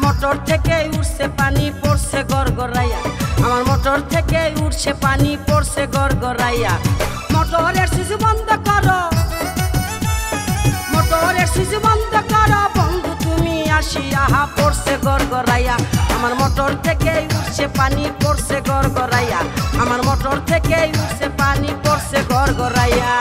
motor থেকে উঠছে পানি পড়ছে গড়গড়াইয়া আমার মোটর থেকে উঠছে পানি পড়ছে গড়গড়াইয়া মোটরের সুইচ বন্ধ করো মোটরের সুইচ বন্ধ করো বন্ধু তুমি আসিয়া পড়ছে গড়গড়াইয়া আমার মোটর থেকে উঠছে পানি পড়ছে গড়গড়াইয়া আমার মোটর থেকে উঠছে পানি পড়ছে গড়গড়াইয়া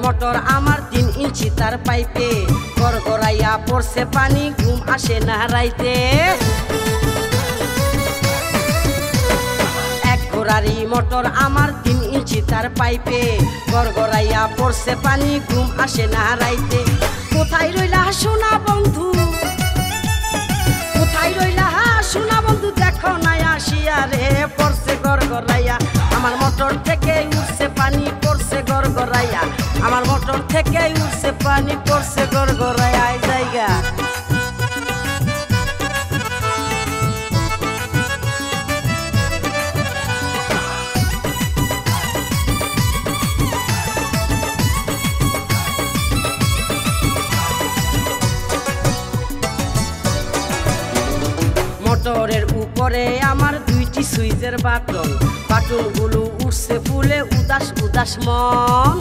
মোটর আমার 3 ইঞ্চি তার পাইপে গড়গড়াইয়া পড়ছে পানি ঘুম আসে না রাইতে এক ঘোড়ারি মোটর আমার 3 ইঞ্চি তার পাইপে গড়গড়াইয়া পড়ছে পানি ঘুম আসে না রাইতে কোথায় রইলা সোনা বন্ধু কোথায় রইলা সোনা বন্ধু দেখো না আসিয়া রে পড়ছে গড়গড়াইয়া আমার মোটর থেকে উঠছে পানি পড়ছে গড়গড়াইয়া আমার মোটর থেকে উঠছে পানি পড়ছে গড়গড়াইয়া জায়গা মোটরের উপরে আমার 2টি সুইচের বাটন বাটনগুলো উঠছে ফুলে উদাস উদাস মন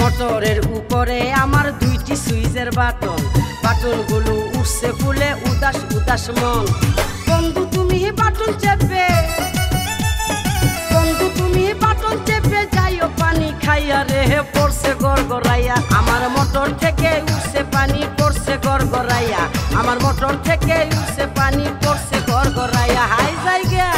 মোটরের উপরে আমার 2টি সুইচের বাটন বাটনগুলো উঠছে ফুলে উদাস উদাস মন বন্ধু তুমি বাটন চেপে বন্ধু তুমি বাটন চেপে যাইও পানি খাইয়া রে পড়ছে গড়গড়াইয়া আমার মোটর থেকে উঠছে পানি পড়ছে গড়গড়াইয়া আমার মোটর থেকে উঠছে পানি পড়ছে গড়গড়াইয়া হাই জায়গা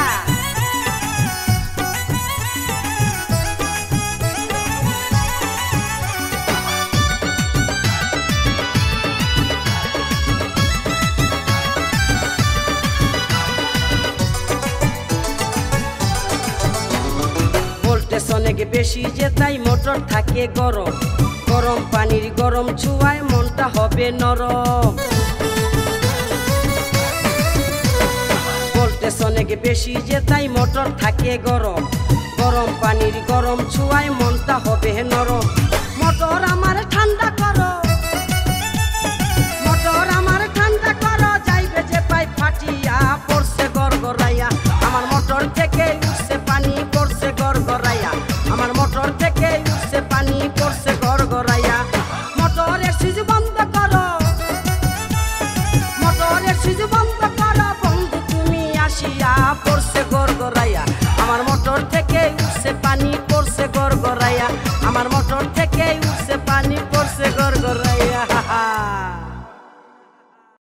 অনেক বেশি যে তাই মোটর থাকে গরম গরম পানির গরম ছুঁয়ায় মনটা হবে নরম ভোল্টেজ অনেক বেশি যে তাই মোটর থাকে গরম গরম পানির গরম ছুঁয়ায় মনটা হবে নরম মোটর আমার